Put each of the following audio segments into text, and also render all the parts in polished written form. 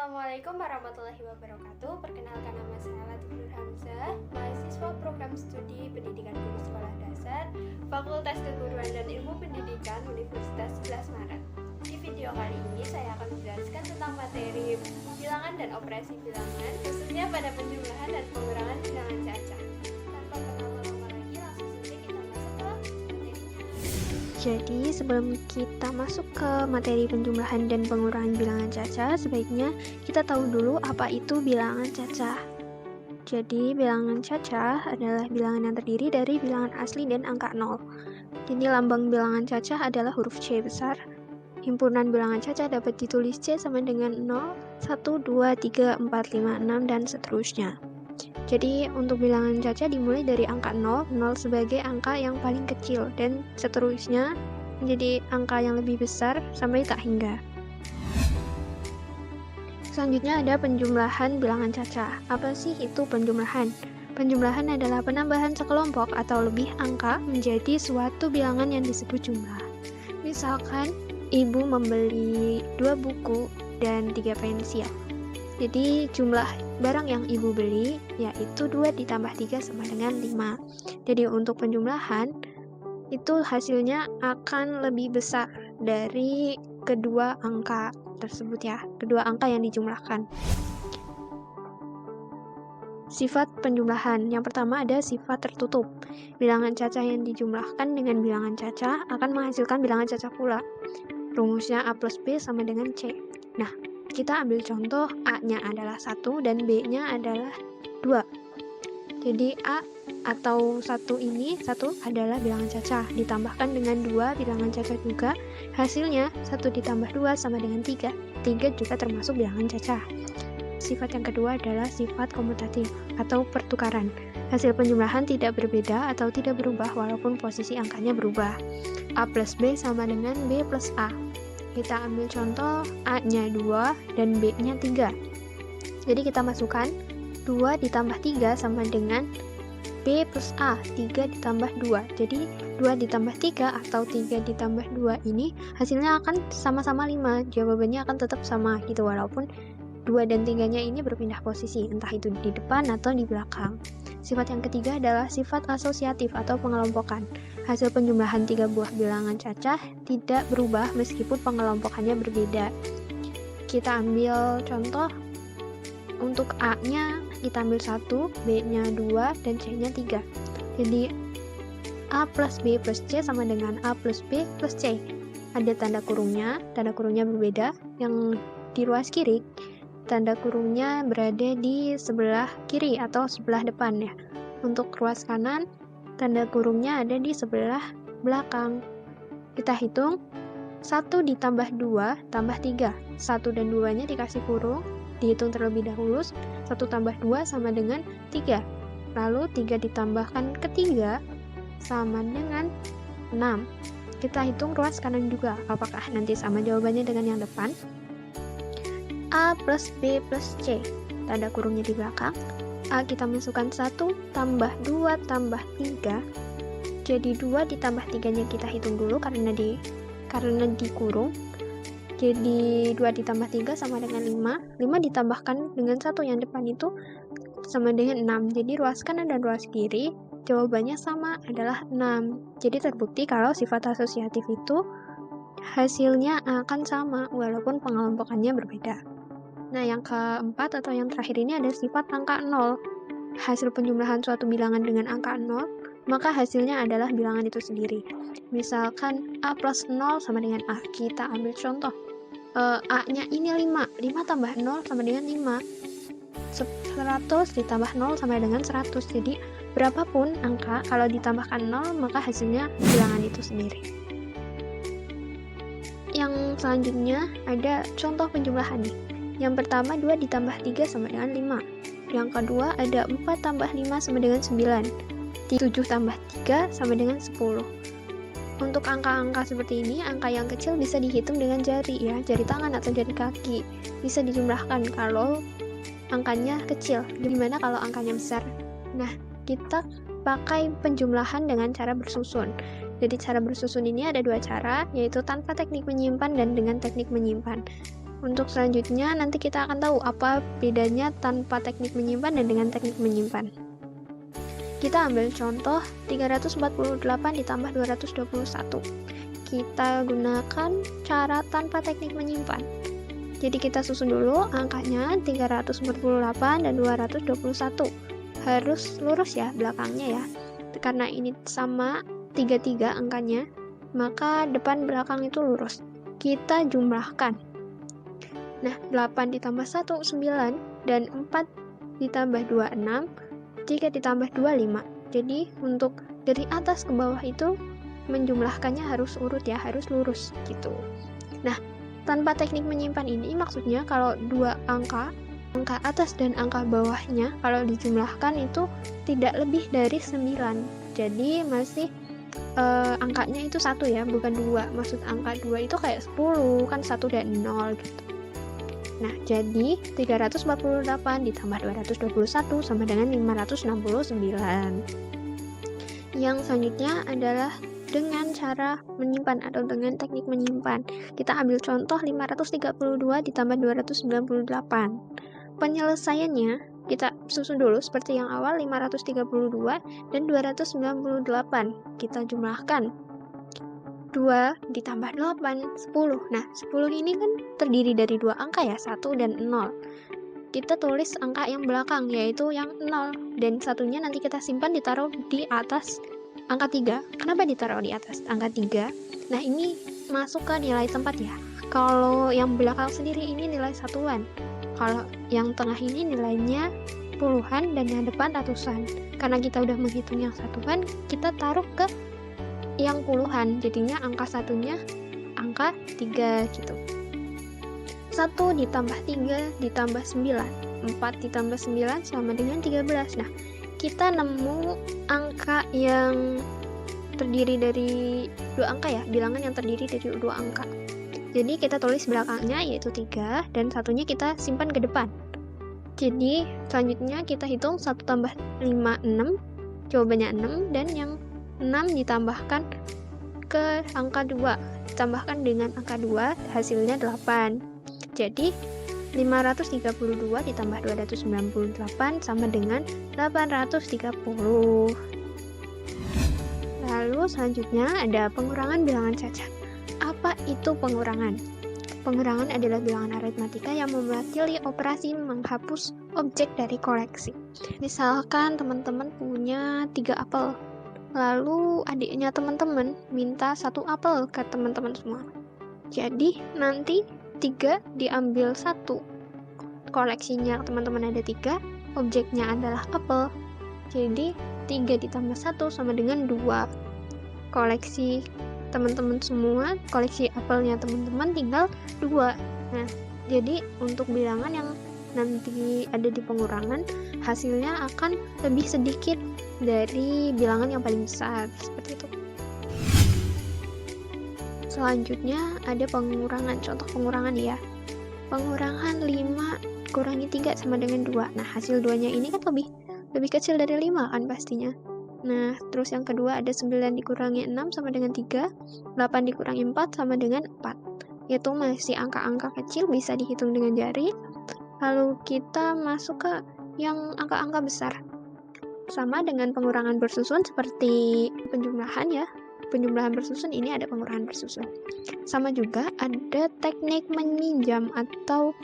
Assalamualaikum warahmatullahi wabarakatuh. Perkenalkan, nama saya Latif Nur Hamzah, mahasiswa program studi pendidikan guru sekolah dasar, Fakultas Keguruan dan Ilmu Pendidikan Universitas 11 Maret. Di video kali ini saya akan menjelaskan tentang materi bilangan dan operasi bilangan, khususnya pada penjumlahan dan pengurangan bilangan cacah. Tanpa berlama-lama lagi, langsung saja kita masuk ke materinya. Jadi sebelum kita masuk ke materi penjumlahan dan pengurangan bilangan cacah, sebaiknya kita tahu dulu apa itu bilangan cacah. Jadi bilangan cacah adalah bilangan yang terdiri dari bilangan asli dan angka 0. Jadi lambang bilangan cacah adalah huruf C besar. Himpunan bilangan cacah dapat ditulis C sama dengan 0, 1, 2, 3, 4, 5, 6, dan seterusnya. Jadi untuk bilangan cacah dimulai dari angka 0 sebagai angka yang paling kecil, dan seterusnya menjadi angka yang lebih besar sampai tak hingga. Selanjutnya ada penjumlahan bilangan cacah. Apa sih itu penjumlahan? Penjumlahan adalah penambahan sekelompok atau lebih angka menjadi suatu bilangan yang disebut jumlah. Misalkan ibu membeli 2 buku dan 3 pensil. Jadi jumlah barang yang ibu beli yaitu 2 ditambah 3 sama dengan 5. Jadi untuk penjumlahan itu hasilnya akan lebih besar dari kedua angka tersebut ya, kedua angka yang dijumlahkan. Sifat penjumlahan. Yang pertama ada sifat tertutup. Bilangan cacah yang dijumlahkan dengan bilangan cacah akan menghasilkan bilangan cacah pula. Rumusnya A plus B sama dengan C. Nah, kita ambil contoh A-nya adalah 1 dan B-nya adalah 2. Jadi A atau 1 ini, 1 adalah bilangan cacah, ditambahkan dengan 2 bilangan cacah juga, hasilnya 1 ditambah 2 sama dengan 3. 3 juga termasuk bilangan cacah. Sifat yang kedua adalah sifat komutatif atau pertukaran. Hasil penjumlahan tidak berbeda atau tidak berubah walaupun posisi angkanya berubah. A plus B sama dengan B plus A. Kita ambil contoh A-nya 2 dan B-nya 3. Jadi kita masukkan 2 ditambah 3 sama dengan B plus A, 3 ditambah 2. Jadi 2 ditambah 3 atau 3 ditambah 2 ini hasilnya akan sama-sama 5. Jawabannya akan tetap sama gitu walaupun 2 dan 3-nya ini berpindah posisi, entah itu di depan atau di belakang. Sifat yang ketiga adalah sifat asosiatif atau pengelompokan. Hasil penjumlahan 3 buah bilangan cacah tidak berubah meskipun pengelompokannya berbeda. Kita ambil contoh, untuk A-nya kita ambil 1, B-nya 2, dan C-nya 3. Jadi A plus B plus C sama dengan A plus B plus C. Ada tanda kurungnya berbeda. Yang di ruas kiri, tanda kurungnya berada di sebelah kiri atau sebelah depan ya. Untuk ruas kanan, tanda kurungnya ada di sebelah belakang. Kita hitung 1 ditambah 2 tambah 3. 1 dan 2-nya dikasih kurung, dihitung terlebih dahulu. 1 tambah 2 sama dengan 3. Lalu 3 ditambahkan ke 3 sama dengan 6. Kita hitung ruas kanan juga. Apakah nanti sama jawabannya dengan yang depan? A plus B plus C. Tanda kurungnya di belakang. A kita masukkan 1 tambah 2 tambah 3. Jadi 2 ditambah 3-nya kita hitung dulu karena dikurung. Jadi 2 ditambah 3 sama dengan 5. 5 ditambahkan dengan 1 yang depan itu sama dengan 6. Jadi ruas kanan dan ruas kiri jawabannya sama, adalah 6. Jadi terbukti kalau sifat asosiatif itu hasilnya akan sama walaupun pengelompokannya berbeda. Nah, yang keempat atau yang terakhir ini ada sifat angka 0. Hasil penjumlahan suatu bilangan dengan angka 0, maka hasilnya adalah bilangan itu sendiri. Misalkan A plus 0 sama dengan A. Kita ambil contoh. A-nya ini 5. 5 tambah 0 sama dengan 5. 100 ditambah 0 sama dengan 100. Jadi, berapapun angka, kalau ditambahkan 0, maka hasilnya bilangan itu sendiri. Yang selanjutnya ada contoh penjumlahan nih. Yang pertama 2 ditambah 3 sama dengan 5. Yang kedua ada 4 tambah 5 sama dengan 9. 7 tambah 3 sama dengan 10. Untuk angka-angka seperti ini, angka yang kecil bisa dihitung dengan jari ya, jari tangan atau jari kaki. Bisa dijumlahkan kalau angkanya kecil. Gimana kalau angkanya besar? Nah, kita pakai penjumlahan dengan cara bersusun. Jadi cara bersusun ini ada 2 cara, yaitu tanpa teknik menyimpan dan dengan teknik menyimpan. Untuk selanjutnya nanti kita akan tahu apa bedanya tanpa teknik menyimpan dan dengan teknik menyimpan. Kita ambil contoh 348 ditambah 221. Kita gunakan cara tanpa teknik menyimpan. Jadi kita susun dulu angkanya 348 dan 221. Harus lurus ya belakangnya ya. Karena ini sama 33 angkanya, maka depan belakang itu lurus. Kita jumlahkan. Nah, 8 ditambah 1, 9, dan 4 ditambah 2, 6, 3 ditambah 2, 5. Jadi, untuk dari atas ke bawah itu, menjumlahkannya harus urut ya, harus lurus, gitu. Nah, tanpa teknik menyimpan ini, maksudnya kalau dua angka atas dan angka bawahnya, kalau dijumlahkan itu tidak lebih dari 9. Jadi, masih angkanya itu 1 ya, bukan 2. Maksud angka 2 itu kayak 10, kan 1 dan 0, gitu. Nah, jadi 348 ditambah 221 sama dengan 569. Yang selanjutnya adalah dengan cara menyimpan atau dengan teknik menyimpan. Kita ambil contoh 532 ditambah 298. Penyelesaiannya kita susun dulu seperti yang awal, 532 dan 298. Kita jumlahkan. 2 ditambah 8, 10. Nah, 10 ini kan terdiri dari dua angka ya, 1 dan 0. Kita tulis angka yang belakang, yaitu yang 0. Dan satunya nanti kita simpan ditaruh di atas angka 3. Kenapa ditaruh di atas angka 3? Nah, ini masuk ke nilai tempat ya. Kalau yang belakang sendiri ini nilai satuan. Kalau yang tengah ini nilainya puluhan dan yang depan ratusan. Karena kita udah menghitung yang satuan, kita taruh ke yang puluhan, jadinya angka satunya angka 3 gitu. 1 ditambah 3 ditambah 9, 4 ditambah 9 sama dengan 13. Nah, kita nemu angka yang terdiri dari dua angka ya, bilangan yang terdiri dari dua angka. Jadi kita tulis belakangnya yaitu 3 dan satunya kita simpan ke depan. Jadi selanjutnya kita hitung 1 tambah 5, 6, jawabannya 6, dan yang 6 ditambahkan ke angka 2, ditambahkan dengan angka 2, hasilnya 8. Jadi 532 ditambah 298 sama dengan 830. Lalu selanjutnya ada pengurangan bilangan cacat. Apa itu pengurangan? Pengurangan adalah bilangan aritmatika yang mewakili operasi menghapus objek dari koleksi. Misalkan teman-teman punya 3 apel. Lalu adiknya teman-teman minta 1 apel ke teman-teman semua. Jadi nanti 3 diambil 1. Koleksinya teman-teman ada 3, objeknya adalah apel. Jadi 3 ditambah 1 sama dengan 2. Koleksi teman-teman semua, koleksi apelnya teman-teman tinggal 2. Nah, jadi untuk bilangan yang nanti ada di pengurangan, hasilnya akan lebih sedikit dari bilangan yang paling besar, seperti itu. Selanjutnya ada pengurangan, contoh pengurangan ya. Pengurangan 5 kurangi 3 sama dengan 2. Nah, hasil 2-nya ini kan lebih kecil dari 5 kan pastinya. Nah, terus yang kedua ada 9 dikurangi 6 sama dengan 3, 8 dikurangi 4 sama dengan 4. Itu masih angka-angka kecil, bisa dihitung dengan jari. Lalu kita masuk ke yang angka-angka besar. Sama dengan pengurangan bersusun seperti penjumlahan ya. Penjumlahan bersusun ini ada pengurangan bersusun. Sama juga ada teknik meminjam atau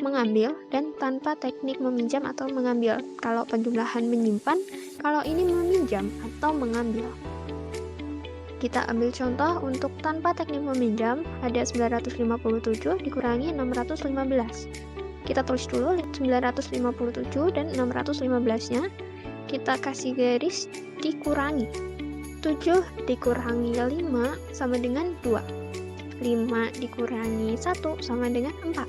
mengambil dan tanpa teknik meminjam atau mengambil. Kalau penjumlahan menyimpan, kalau ini meminjam atau mengambil. Kita ambil contoh untuk tanpa teknik meminjam, ada 957 dikurangi 615. Kita tulis dulu 957 dan 615-nya. Kita kasih garis dikurangi. 7 dikurangi 5 sama dengan 2. 5 dikurangi 1 sama dengan 4.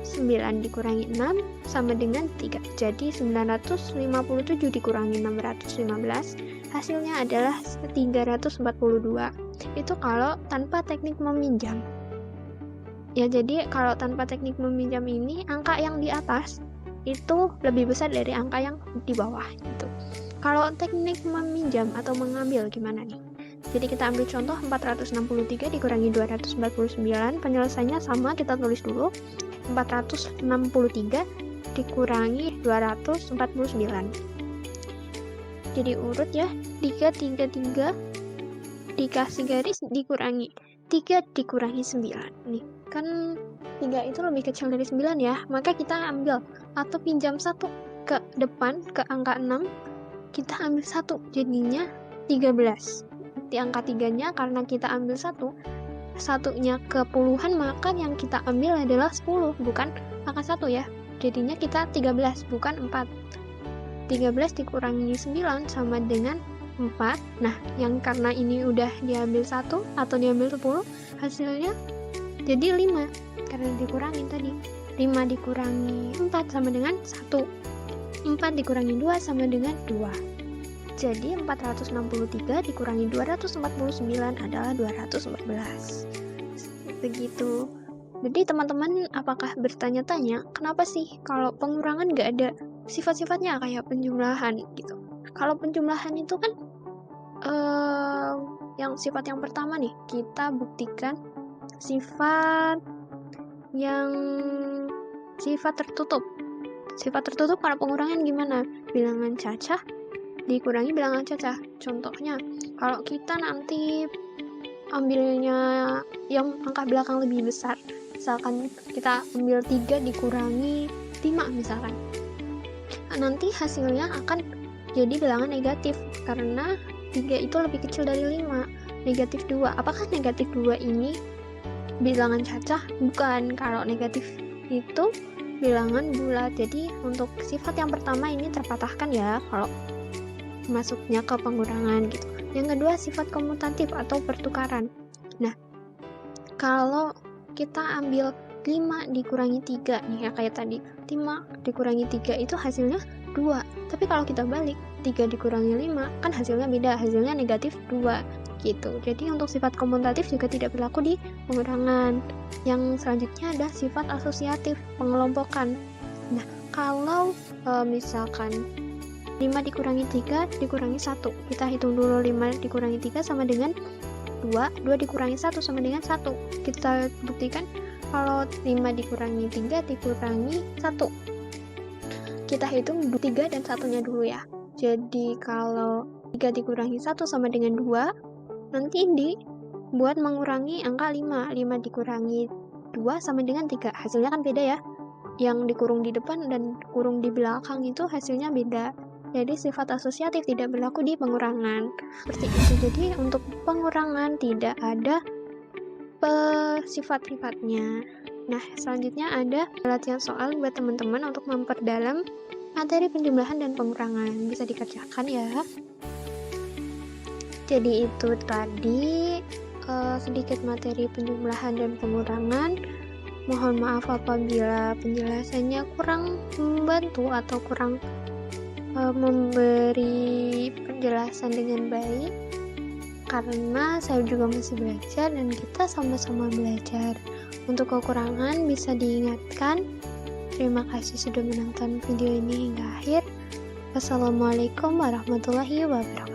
9 dikurangi 6 sama dengan 3. Jadi 957 dikurangi 615, hasilnya adalah 342. Itu kalau tanpa teknik meminjam. Ya, jadi kalau tanpa teknik meminjam ini, angka yang di atas itu lebih besar dari angka yang di bawah gitu. Kalau teknik meminjam atau mengambil gimana nih? Jadi kita ambil contoh 463 dikurangi 249, penyelesaiannya sama, kita tulis dulu 463 dikurangi 249. Jadi urut ya, 3 dikasih garis dikurangi 3 dikurangi 9. Nih kan 3 itu lebih kecil dari 9 ya, maka kita ambil atau pinjam 1 ke depan ke angka 6, kita ambil 1, jadinya 13. Di angka 3-nya karena kita ambil 1, satunya ke puluhan, maka yang kita ambil adalah 10, bukan angka 1 ya. Jadinya kita 13, bukan 4. 13 dikurangi 9 sama dengan 4. Nah, yang karena ini udah diambil 1 atau diambil 10, hasilnya jadi 5 karena dikurangin tadi. 5 dikurangi 4 sama dengan 1. 4 dikurangi 2 sama dengan 2. Jadi 463 dikurangi 249 adalah 214. Begitu. Jadi teman-teman apakah bertanya-tanya, kenapa sih kalau pengurangan nggak ada sifat-sifatnya kayak penjumlahan gitu? Kalau penjumlahan itu kan yang sifat yang pertama nih, kita buktikan sifat tertutup. Sifat tertutup kalau pengurangan gimana? Bilangan cacah dikurangi bilangan cacah. Contohnya, kalau kita nanti ambilnya yang angka belakang lebih besar, misalkan kita ambil 3 dikurangi 5 misalkan, nanti hasilnya akan jadi bilangan negatif karena 3 itu lebih kecil dari 5. Negatif 2. Apakah negatif 2 ini bilangan cacah? Bukan. Kalau negatif itu bilangan bulat. Jadi untuk sifat yang pertama ini terpatahkan ya kalau masuknya ke pengurangan gitu. Yang kedua sifat komutatif atau pertukaran. Nah, kalau kita ambil 5 dikurangi 3 nih ya kayak tadi, 5 dikurangi 3 itu hasilnya 2. Tapi kalau kita balik, 3 dikurangi 5 kan hasilnya beda, hasilnya negatif 2 gitu. Jadi untuk sifat komutatif juga tidak berlaku di pengurangan. Yang selanjutnya ada sifat asosiatif, pengelompokan. Nah, kalau misalkan 5 dikurangi 3 dikurangi 1, kita hitung dulu 5 dikurangi 3 sama dengan 2 dikurangi 1 sama dengan 1. Kita buktikan kalau 5 dikurangi 3 dikurangi 1, kita hitung 3 dan 1-nya dulu ya. Jadi kalau 3 dikurangi 1 sama dengan 2, nanti dibuat mengurangi angka 5. 5 dikurangi 2 sama dengan 3, hasilnya kan beda ya. Yang dikurung di depan dan kurung di belakang itu hasilnya beda. Jadi sifat asosiatif tidak berlaku di pengurangan. Seperti itu. Jadi untuk pengurangan tidak ada sifat-sifatnya. Nah, selanjutnya ada latihan soal buat teman-teman untuk memperdalam materi penjumlahan dan pengurangan. Bisa dikerjakan ya. Jadi itu tadi sedikit materi penjumlahan dan pengurangan. Mohon maaf apabila penjelasannya kurang membantu atau kurang memberi penjelasan dengan baik, karena saya juga masih belajar dan kita sama-sama belajar. Untuk kekurangan bisa diingatkan. Terima kasih sudah menonton video ini hingga akhir. Wassalamualaikum warahmatullahi wabarakatuh.